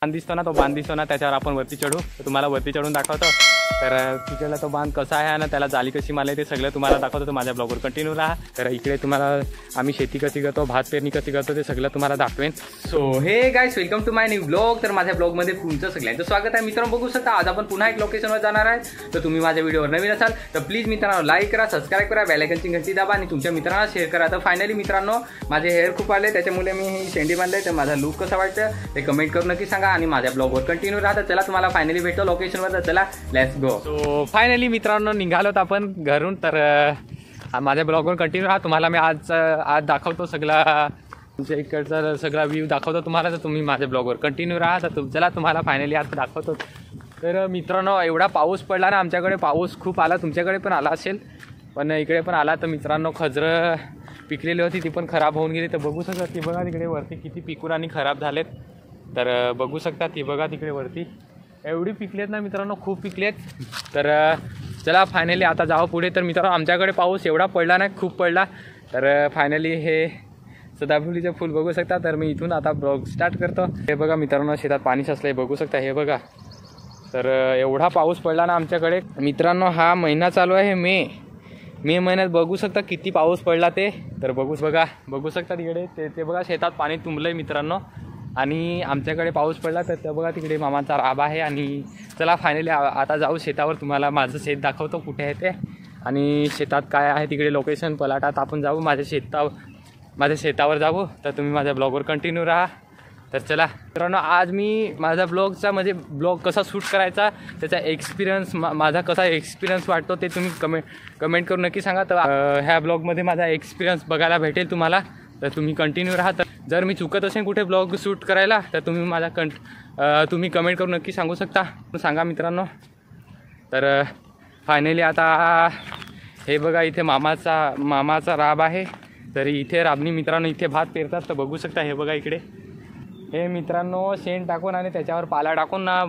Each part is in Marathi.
बांध दिसतो ना, तो बांध दिसतो ना, त्याच्यावर आपण वरती चढू. तर तुम्हाला वरती चढून दाखवतो. तर तिकडला तो बांध कसा आहे ना, त्याला जाली कशी मारली ते सगळं तुम्हाला दाखवतो. तर माझ्या ब्लॉगवर कंटिन्यू राहा. तर इकडे तुम्हाला आम्ही शेती कशी करतो, भात पेरणी कशी करतो ते सगळं तुम्हाला दाखवेन. So hey guys, welcome to my new blog. तर माझ्या ब्लॉगमध्ये तुमचं सगळ्यांचं स्वागत आहे. मित्रांनो बघू शकता, आज आपण पुन्हा एक लोकेशनवर जाणार आहे. तर तुम्ही माझ्या व्हिडिओवर नवीन असाल तर प्लीज मित्रांनो लाईक करा, सबस्क्राईब करा, बेल आयकनची घंटी दाबा आणि तुमच्या मित्रांना शेअर करा. तर फायनली मित्रांनो, माझे हेअर खूप आले, त्याच्यामुळे मी ही शेंडी बांधले. तर माझा लुक कसा वाटतं ते कमेंट करून नक्की सांगा आणि माझ्या ब्लॉगवर कंटिन्यू राहा. तर चला, तुम्हाला फायनली भेटतो लोकेशनवर. तर चला, लेट्स गो. सो फायनली मित्रांनो निघालोत आपण घरून. तर माझ्या ब्लॉगवर कंटिन्यू राहा. तुम्हाला मी आज दाखवतो सगळा तुमच्या इकडचा सगळा व्ह्यू दाखवतो तुम्हाला. तर तुम्ही माझ्या ब्लॉगवर कंटिन्यू राहा. तर चला, तुम्हाला फायनली आज दाखवतो. तर मित्रांनो, एवढा पाऊस पडला ना आमच्याकडे, पाऊस खूप आला, तुमच्याकडे पण आला असेल, पण इकडे पण आला. तर मित्रांनो, खजरं पिकलेली होती ती पण खराब होऊन गेली. तर बघू शकता ती बघा तिकडे वरती किती पिकून आणि खराब झालेत. तर बघू शकता ती बघा तिकडे वरती एवढी पिकलेत ना मित्रांनो, खूप पिकलेत. तर चला फायनली आता जावं पुढे. तर मित्रांनो, आमच्याकडे पाऊस एवढा पडला नाही, खूप पडला. तर फायनली हे सदाफुलीचं फूल बघू शकता. तर मी इथून आता ब्लॉग स्टार्ट करतो. हे बघा मित्रांनो, शेतात पाणी साचलंय, बघू शकता हे बघा. तर एवढा पाऊस पडला ना आमच्याकडे मित्रांनो. हा महिना चालू आहे मे महिन्यात, बघू शकता किती पाऊस पडला ते. तर बघू शकता तिकडे ते बघा शेतात पाणी तुंबलंय मित्रांनो. आणि आमच्याकडे पाऊस पडला. तर ते बघा तिकडे मामाचा राब आहे. आणि चला फायनली आता जाऊ शेतावर. तुम्हाला माझं शेत दाखवतो कुठे आहे ते आणि शेतात काय आहे तिकडे लोकेशन पलाटात आपण जाऊ. माझ्या शेतावर जाऊ. तर तुम्ही माझ्या ब्लॉगवर कंटिन्यू राहा. तर चला मित्रांनो, आज मी माझा ब्लॉगचा म्हणजे ब्लॉग कसा शूट करायचा त्याचा एक्सपिरियन्स, माझा कसा एक्सपिरियन्स वाटतो ते तुम्ही कमेंट करून नक्की सांगा. तर ह्या ब्लॉगमध्ये माझा एक्सपिरियन्स बघायला भेटेल तुम्हाला. तर तुम्ही कंटिन्यू राहा. तर जर मी चुकत असेल कुठे ब्लॉग शूट करायला तर तुम्ही तुम्ही कमेंट करून नक्की सांगू शकता, सांगा मित्रांनो. तर फायनली आता हे बघा इथे मामाचा राब आहे. तर इथे राबणी मित्रांनो इथे भात पेरतात. तर बघू शकता हे बघा इकडे हे मित्रांनो शेण टाकून आणि त्याच्यावर पाला टाकून ना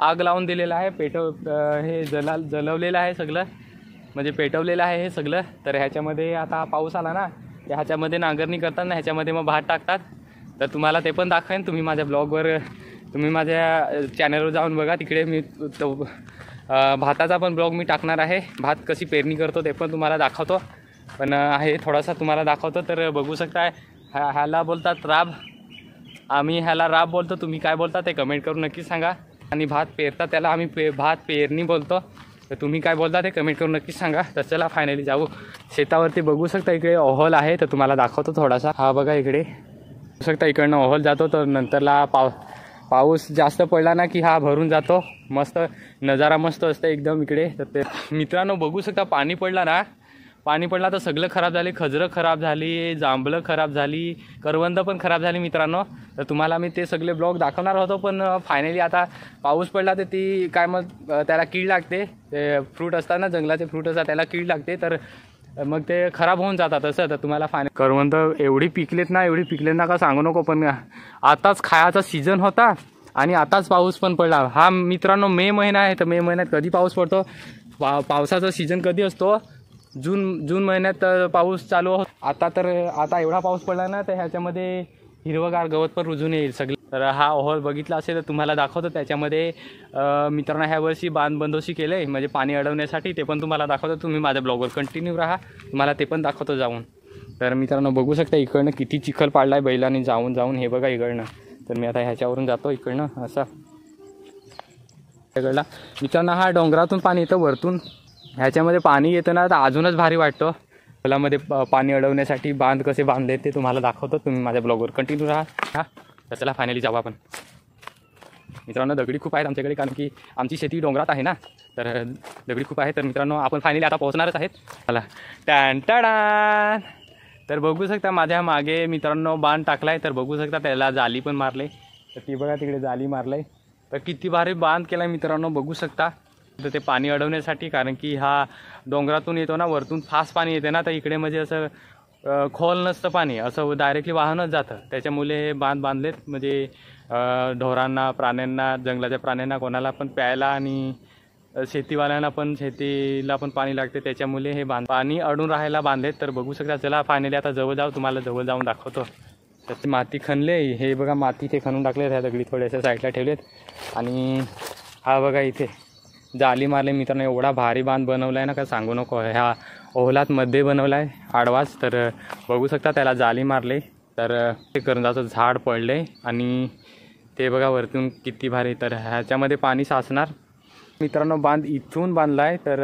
आग लावून दिलेलं आहे. हे जलवलेलं आहे सगळं, म्हणजे पेटवलेलं आहे हे सगळं. तर ह्याच्यामध्ये आता पाऊस आला ना, ह्याच्यामध्ये नांगरणी करतात ना, ह्याच्यामध्ये मग भात टाकतात. तर तुम्हाला ते पण दाखवेन. तुम्ही माझ्या ब्लॉगवर, तुम्ही माझ्या चॅनलवर जाऊन बघा. तिकडे मी तो भाताचा पण ब्लॉग मी टाकणार आहे. भात कशी पेरणी करतो ते पण तुम्हाला दाखवतो. पण हे थोडासा तुम्हाला दाखवतो. तर बघू शकता ह्याला बोलतात राब, आम्ही ह्याला राब बोलतो. तुम्ही काय बोलता ते कमेंट करून नक्की सांगा. आणि भात पेरतात त्याला आम्ही भात पेरणी बोलतो. तर तुम्ही काय बोलता ते कमेंट करून नक्कीच सांगा. तर चला फायनली जाऊ शेतावरती. बघू शकता इकडे ओहल आहे. तर तुम्हाला दाखवतो थोडासा. हा बघा इकडे बघू शकता इकडनं ओहल जातो. तर नंतरला पाऊस जास्त पडला ना की हा भरून जातो. मस्त नजारा मस्त असतं एकदम इकडे. तर ते मित्रांनो बघू शकता पाणी पडला तर सगळं खराब झाले. खजरं खराब झाली, जांभळं खराब झाली, करवंद पण खराब झाली मित्रांनो. तर तुम्हाला मी ते सगळे ब्लॉग दाखवणार होतो. पण फायनली आता पाऊस पडला तर ती काय मग त्याला कीड लागते. ते फ्रूट असतात ना, जंगलाचे फ्रूट असतात, त्याला कीड लागते. तर मग ते खराब होऊन जातात असं. तर तुम्हाला करवंद एवढी पिकलेत ना का सांगू नको. पण आताच खायचा सीझन होता आणि आताच पाऊस पण पडला. हा मित्रांनो मे महिना आहे. तर मे महिन्यात कधी पाऊस पडतो, पावसाचा सीझन कधी असतो, जून महिन्यात पाऊस चालू होतो. आता एवढा पाऊस पडला ना तर ह्याच्यामध्ये हिरवगार गवत पण रुजून येईल सगळं. तर हा ओहळ बघितला असेल तर तुम्हाला दाखवतो. त्याच्यामध्ये मित्रांनो ह्या वर्षी बांधबंदोशी केलं आहे म्हणजे पाणी अडवण्यासाठी. ते पण तुम्हाला दाखवतो. तुम्ही माझ्या ब्लॉगवर कंटिन्यू राहा, तुम्हाला ते पण दाखवतो जाऊन. तर मित्रांनो बघू शकता इकडनं किती चिखल पाडला आहे बैलांनी जाऊन हे बघा इकडनं. तर मी आता ह्याच्यावरून जातो इकडनं असा इकडला. मित्रांनो हा डोंगरातून पाणी येतं वरतून, ह्याच्यामध्ये पाणी येतं ना तर अजूनच भारी वाटतं. खोलामध्ये पाणी अडवण्यासाठी बांध कसे बांधले ते तुम्हाला दाखवतो. तुम्ही माझ्या ब्लॉगवर कंटिन्यू राहा. तर चला फायनली जाऊ आपण. मित्रांनो दगडी खूप आहेत आमच्याकडे, कारण की आमची शेती डोंगरात आहे ना, तर दगडी खूप आहे. तर मित्रांनो आपण फायनली आता पोहोचणारच आहेत. चला टॅन. तर बघू शकता माझ्या मागे मित्रांनो बांध टाकला आहे. तर बघू शकता त्याला जाली पण मारले. तर ती बघा तिकडे जाली मारलं. तर किती भारी बांध केला मित्रांनो बघू शकता. तर ते पाणी अडवण्यासाठी, कारण की हा डोंगरातून येतो ना, वरतून फास्ट पाणी येते ना, तर इकडे म्हणजे असं खोल नसतं पाणी, असं डायरेक्टली वाहूनच जातं. त्याच्यामुळे हे बांध बांधलेत म्हणजे ढोरांना, प्राण्यांना, जंगलाच्या प्राण्यांना, कोणाला पण प्यायला आणि शेतीवाल्यांना पण, शेतीला पण पाणी लागते. त्याच्यामुळे हे पाणी अडून राहायला बांधलेत. तर बघू शकता. चला फायनली आता जवळ जाऊ, तुम्हाला जवळ जाऊन दाखवतो. तर माती खणले, हे बघा माती ते खणून टाकले, ह्या दगडी थोड्याशा साईडला ठेवलेत. आणि हा बघा इथे जाली मारले मित्रांनो. एवढा भारी बांध बनवला आहे ना, काय सांगू नको. ह्या ओहलात मध्ये बनवला आहे आडवाच. तर बघू शकता त्याला जाली मारले. तर ते करंजाचं झाड पडले आणि ते बघा वरतून किती भारी. तर ह्याच्यामध्ये पाणी साचणार मित्रांनो. बांध इथून बांधला आहे, तर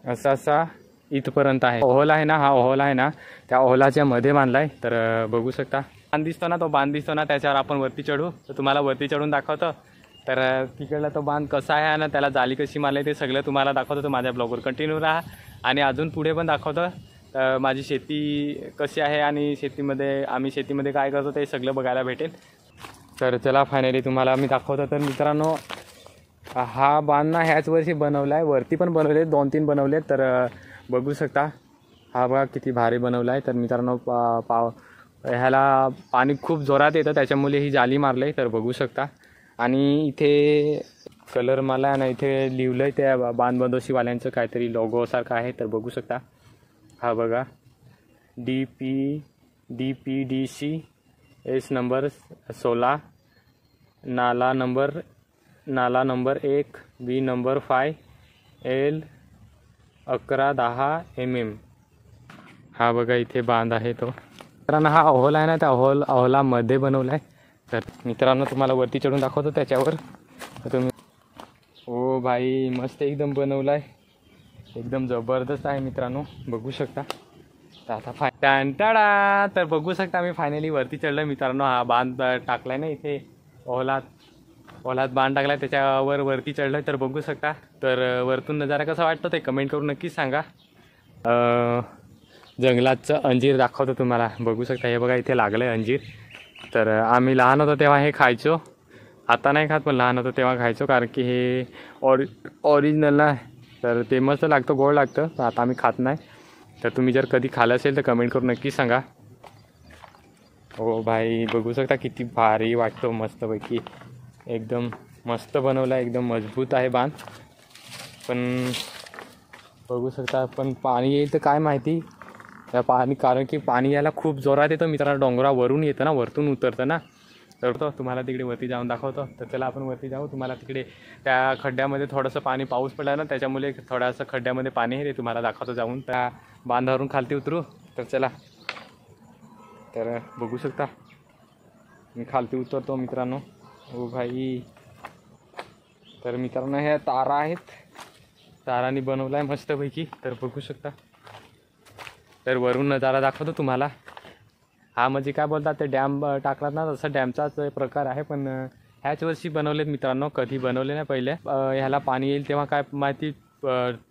असा इथपर्यंत आहे. ओहला आहे ना, हा ओहला आहे ना, त्या ओहलाच्या मध्ये बांधला आहे. तर बघू शकता बांध दिसतो ना, तो बांध दिसतो ना, त्याच्यावर आपण वरती चढू. तर तुम्हाला वरती चढून दाखवतो. तर तिकडला तो बांध कसा आहे ना, त्याला जाली कशी मारली ते सगळं तुम्हाला दाखवतो. तर माझ्या ब्लॉगवर कंटिन्यू राहा. आणि अजून पुढे पण दाखवतो माझी शेती कशी आहे आणि आम्ही शेतीमध्ये काय करतो ते सगळं बघायला भेटेल. तर चला फायनली तुम्हाला मी दाखवतो. तर मित्रांनो हा बांध ना ह्याच वर्षी बनवला आहे. वरती पण बनवले, 2-3 बनवले. तर बघू शकता हा बघा किती भारी बनवला आहे. तर मित्रांनो ह्याला पाणी खूप जोरात येतं, त्याच्यामुळे ही जाली मारले. तर बघू शकता. आणि इथे कलर मला ना इथे लिहिलं आहे त्या बांधबंदोशीवाल्यांचं काहीतरी लोगोसारखं आहे. तर बघू शकता हा बघा DPDC S नंबर 16, नाला number 1, B number 5, L 1110 mm. हा बघा इथे बांध आहे तो. मित्रांनो हा ओहल आहे ना, त्या ओहलामध्ये बनवला आहे. तर मित्रांनो तुम्हाला वरती चढून दाखवतो त्याच्यावर. तुम्ही ओ भाई मस्त एकदम बनवला आहे, एकदम जबरदस्त आहे मित्रांनो, बघू शकता. तर आता तर बघू शकता मी फायनली वरती चढलं मित्रांनो. हा बांध टाकलाय ना इथे ओहलात बांध टाकलाय, त्याच्यावर वरती चढलं. तर बघू शकता. तर वरतून नजारा कसा वाटतो ते कमेंट करून नक्कीच सांगा. जंगलाचं अंजीर दाखवतो तुम्हाला, बघू शकता. हे बघा इथे लागलं आहे अंजीर. तर आम्ही लहान होतो तेव्हा हे खायचो, आता नाही खात, पण लहान होतो तेव्हा खायचो. कारण की हे ओरिजिनल आहे, तर ते मस्त लागतं, गोड लागतं. तर आता आम्ही खात नाही. तर तुम्ही जर कधी खाल्लं असेल तर कमेंट करून नक्कीच सांगा. हो भाई बघू शकता किती भारी वाटतो, मस्तपैकी एकदम मस्त बनवला, एकदम मजबूत आहे बांध. पण बघू शकता, पण पाणी येईल तर काय माहिती या पाणी, कारण की पाणी यायला खूप जोरात येतं मित्रांनो. डोंगरावरून येतं ना, वरतून उतरतं ना. तर तो तुम्हाला तिकडे वरती जाऊन दाखवतो. तर चला आपण वरती जाऊ. तुम्हाला तिकडे त्या खड्ड्यामध्ये थोडंसं पाणी, पाऊस पडला ना त्याच्यामुळे थोडंसं खड्ड्यामध्ये पाणी आहे, ते तुम्हाला दाखवतो जाऊन. त्या बांधावरून खालती उतरू. तर चला. तर बघू शकता मी खालती उतरतो मित्रांनो. हो भाई. तर मित्रांनो ह्या तारा आहेत, तारांनी बनवला आहे मस्तपैकी. तर बघू शकता. तर वरून नजारा दाखवतो तुम्हाला. हा म्हणजे काय बोलतात ते डॅम टाकलात ना, तसं डॅमचाच प्रकार आहे. पण ह्याच वर्षी बनवलेत मित्रांनो, कधी बनवले नाही पहिले. ह्याला पाणी येईल तेव्हा काय माहिती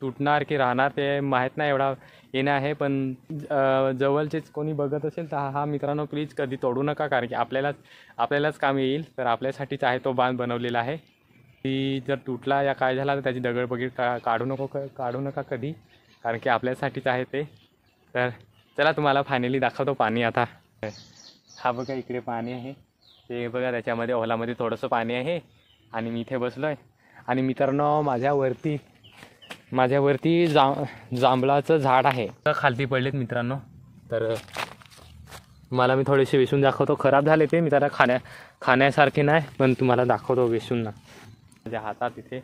तुटणार की राहणार ते माहीत नाही, एवढा येणं आहे. पण जवळचेच कोणी बघत असेल तर हा मित्रांनो प्लीज कधी तोडू नका, कारण की आपल्यालाच काम येईल. तर आपल्यासाठीच आहे तो बांध बनवलेला आहे. ती जर तुटला या काय झाला तर त्याची दगडबगीड काढू नका कधी, कारण की आपल्यासाठीच आहे ते. तर चला तुम्हाला फायनली दाखवतो पाणी आता. हा बघा इकडे पाणी आहे, ते बघा त्याच्यामध्ये ओहलामध्ये थोडंसं पाणी आहे. आणि मी इथे बसलो आहे. आणि मित्रांनो माझ्यावरती जांभळाचं झाड आहे, तर खालती पडलेत मित्रांनो. तर मला मी थोडेसे वेचून दाखवतो. खराब झाले ते मित्रांनो, खाण्यासारखे नाही, पण तुम्हाला दाखवतो वेचून ना माझ्या हातात इथे.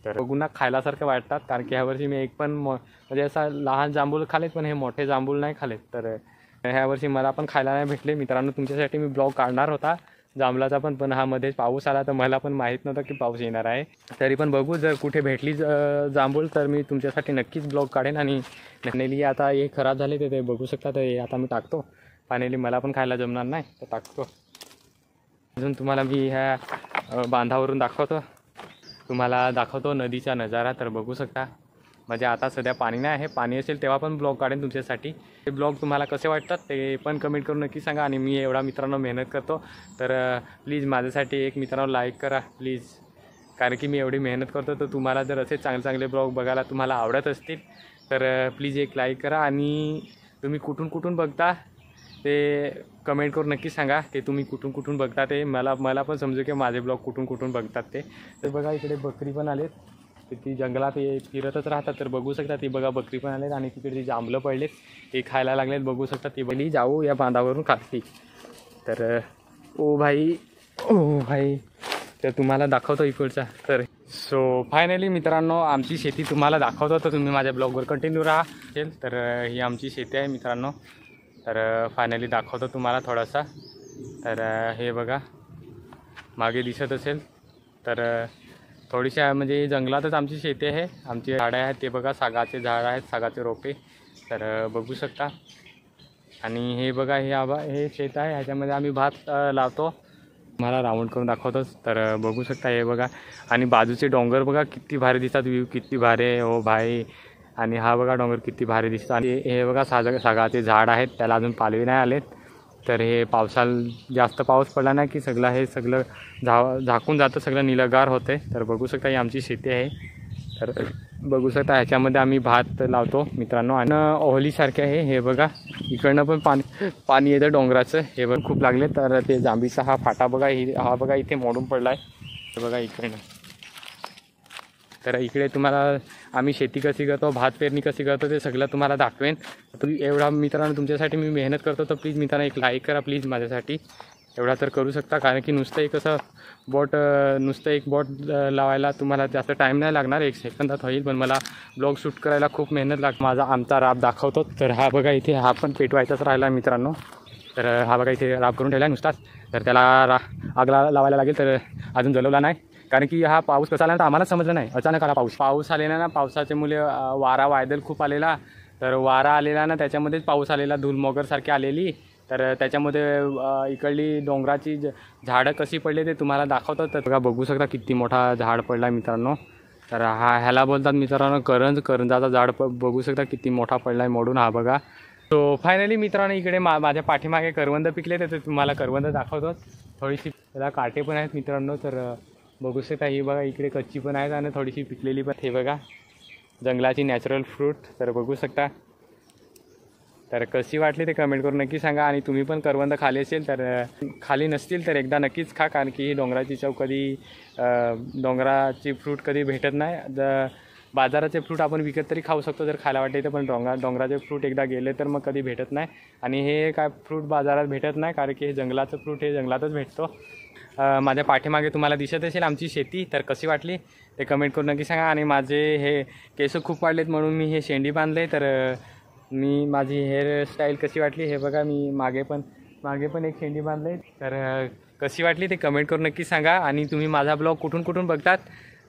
तर बघून खायलासारखे वाटतात, कारण की ह्यावर्षी मी एक पण म्हणजे असा लहान जांभूळ खालेत, पण हे मोठे जांभूळ नाही खालेत. तर ह्यावर्षी मला पण खायला नाही भेटले मित्रांनो. तुमच्यासाठी मी ब्लॉग काढणार होता जांभळाचा पण हा मध्ये पाऊस आला, तर मला पण माहीत नव्हतं की पाऊस येणार आहे. तरी पण बघू, जर कुठे भेटली जांभूळ तर मी तुमच्यासाठी नक्कीच ब्लॉग काढेन. आणि फायनली आता हे खराब झाले ते बघू शकता. तर आता मी टाकतो, फायनली मला पण खायला जमणार नाही तर टाकतो. अजून तुम्हाला मी ह्या बांधावरून तुम्हाला दाखवतो नदीचा नजारा. तर बघू शकता. म्हणजे आता सध्या पाणी नाही आहे, पाणी असेल तेव्हा पण ब्लॉग काढेन तुमच्यासाठी. ते ब्लॉग तुम्हाला कसे वाटतात ते पण कमेंट करून नक्की सांगा. आणि मी एवढा मित्रांनो मेहनत करतो, तर प्लीज माझ्यासाठी एक मित्रांनो लाईक करा प्लीज, कारण की मी एवढी मेहनत करतो. तर तुम्हाला जर असे चांगले ब्लॉग बघायला तुम्हाला आवडत असतील तर प्लीज एक लाईक करा. आणि तुम्ही कुठून बघता ते कमेंट करून नक्की सांगा की तुम्ही कुठून बघता. ते मला पण समजू की माझे ब्लॉग कुठून बघतात ते. तर बघा इकडे बकरी पण आलेत, ती जंगलात फिरतच राहतात. तर बघू शकता ती बघा बकरी पण आलेत आणि तिकडे ती जांभळं पडलेत ते खायला लागलेत. बघू शकता ती बली जाऊ या बांधावरून खाली. तर ओ भाई तर तुम्हाला दाखवतो इकडचा. तर सो फायनली मित्रांनो आमची शेती तुम्हाला दाखवतो. तर तुम्ही माझ्या ब्लॉगवर कंटिन्यू राहा. तर ही आमची शेती आहे मित्रांनो. तर फायनली दाखवतो तुम्हाला थोडासा. तर हे बघा मागे दिसत असेल. तर थोडीशी म्हणजे जंगलातच आमची शेती आहे. आमची झाडं आहेत ते बघा सागाचे झाड आहेत, सागाचे रोपे. तर बघू शकता. आणि हे बघा हे शेत आहे. ह्याच्यामध्ये आम्ही भात लावतो. मला राऊंड करून दाखवतोच. तर बघू शकता हे बघा. आणि बाजूचे डोंगर बघा किती भारी दिसतात. व्ह्यू किती भारी आहे हो भाई. आणि हा बघा डोंगर किती भारी दिसतो. आणि हे बघा सागाचे झाड आहेत त्याला अजून पालवी नाही आलेत. तर हे पावसाला जास्त पाऊस पडला नाही की सगळं झाकून जातं, सगळं निलगार होते. तर बघू शकता ही आमची शेती आहे. तर बघू शकता ह्याच्यामध्ये आम्ही भात लावतो मित्रांनो. आणि ओहलीसारखे आहे हे बघा. इकडनं पण पाणी येतं डोंगराचं. हे बघ खूप लागले. तर ते जांभीचा हा फाटा बघा, हा बघा इथे मोडून पडला आहे. हे बघा इकडनं. तर इकडे तुम्हाला आम्ही शेती कशी करतो, भात पेरणी कशी करतो ते सगळं तुम्हाला दाखवेन. एवढा मित्रांनो तुमच्यासाठी मी मेहनत करतो. तर प्लीज मित्रांनो एक लाईक करा प्लीज माझ्यासाठी. एवढा तर करू शकता. कारण की नुसतं एक बोट लावायला तुम्हाला जास्त टाईम नाही लागणार. 1 सेकंदात होईल. पण मला ब्लॉग शूट करायला खूप मेहनत लागते. आमचा राब दाखवतो. तर हा बघा इथे हा पण पेटवायचाच राहिला मित्रांनो. तर हा बघा इथे राब करून ठेवला नुसताच. तर त्याला आग लावायला लागेल. तर अजून जलवला नाही. कारण की हा पाऊस कसा आला तर आम्हालाच समजलं नाही. अचानक आला पाऊस आलेला ना. पावसाच्या मुळे वादळ खूप आलेला. तर वारा आलेला ना त्याच्यामध्येच पाऊस आलेला. धूलमोगरसारखी आलेली. तर त्याच्यामध्ये इकडली डोंगराची झाडं कशी पडली ते तुम्हाला दाखवतात. तर बघा बघू शकता किती मोठा झाड पडला मित्रांनो. तर ह्याला बोलतात मित्रांनो करंजाचा झाड. बघू शकता किती मोठा पडला आहे मोडून. हा बघा. सो फायनली मित्रांनो इकडे माझ्या पाठीमागे करवंद पिकले. तर तुम्हाला करवंद दाखवतो. थोडीशी त्याला काटे पण आहेत मित्रांनो. तर बघू शकता ही बघा इकडे कच्ची पण आहेत आणि थोडीशी पिकलेली पण. हे बघा जंगलाची नॅचरल फ्रूट. तर बघू शकता. तर कशी वाटली ते कमेंट करून नक्की सांगा. आणि तुम्ही पण करवंद खाली असेल तर खाली नसतील तर एकदा नक्कीच खा. कारण की ही डोंगराची चव कधी डोंगराची फ्रूट कधी भेटत नाही. बाजाराचे फ्रूट आपण विकत तरी खाऊ शकतो जर खायला वाटते तर. पण डोंगराचे फ्रूट एकदा गेले तर मग कधी भेटत नाही. आणि हे काय फ्रूट बाजारात भेटत नाही. कारण की हे जंगलाचं फ्रूट हे जंगलातच भेटतो. माझ्या पाठीमागे तुम्हाला दिसत असेल आमची शेती. तर कशी वाटली ते कमेंट करून नक्की सांगा. आणि माझे हे केस खूप वाढलेत म्हणून मी हे शेंडी बांधले. तर माझी हेअरस्टाईल कशी वाटली हे बघा. मी मागे पण एक शेंडी बांधले. तर कशी वाटली ते कमेंट करून नक्की सांगा. आणि तुम्ही माझा ब्लॉग कुठून बघतात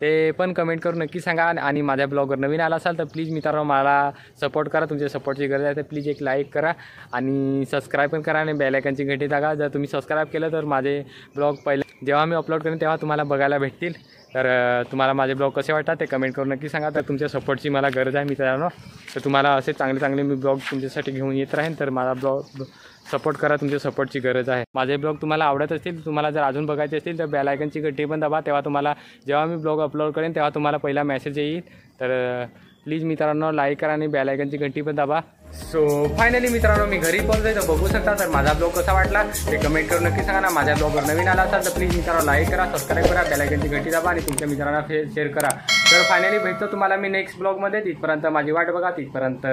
ते पण कमेंट करून नक्की सांगा. आणि माझ्या ब्लॉगवर नवीन आला असाल तर प्लीज मित्रांनो मला सपोर्ट करा. तुमच्या सपोर्टची गरज आहे. तर प्लीज एक लाईक करा आणि सबस्क्राईब पण करा आणि बेल आयकॉनची घंटी दाबा. जर तुम्ही सबस्क्राईब केलं तर माझे ब्लॉग जेव्हा मी अपलोड करेन तेव्हा तुम्हाला बघायला भेटतील. तर तुम्हाला माझे ब्लॉग कसे वाटतात ते कमेंट करून नक्की सांगा. तर तुमच्या सपोर्टची मला गरज आहे मित्रांनो. तर तुम्हाला असे चांगले मी ब्लॉग तुमच्यासाठी घेऊन येत राहीन. तर माझा ब्लॉग सपोर्ट करा. तुमच्या सपोर्टची गरज आहे. माझे ब्लॉग तुम्हाला आवडत असतील, तुम्हाला जर अजून बघायचे असतील तर बेल आयकॉनची घंटी पण दाबा. तेव्हा तुम्हाला जेव्हा मी ब्लॉग अपलोड करेन तेव्हा तुम्हाला पहिला मेसेज येईल. तर प्लीज मित्रांनो लाईक करा आणि बेल आयकॉनची घंटी पण दाबा. सो फायनली मित्रांनो मी घरी पोहोचलोय. तर बघू शकता. तर माझा ब्लॉग कसा वाटला ते कमेंट करून नक्की सांगा ना. माझ्या ब्लॉगवर नवीन आला असाल तर प्लीज मित्रांनो लाईक करा, सबस्क्राईब करा, बेल आयकॉनची घंटी दाबा आणि तुमच्या मित्रांना शेअर करा. तर फायनली भेटतो तुम्हाला मी नेक्स्ट ब्लॉगमध्ये. तिथपर्यंत माझी वाट बघा. तिथपर्यंत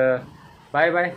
बाय बाय.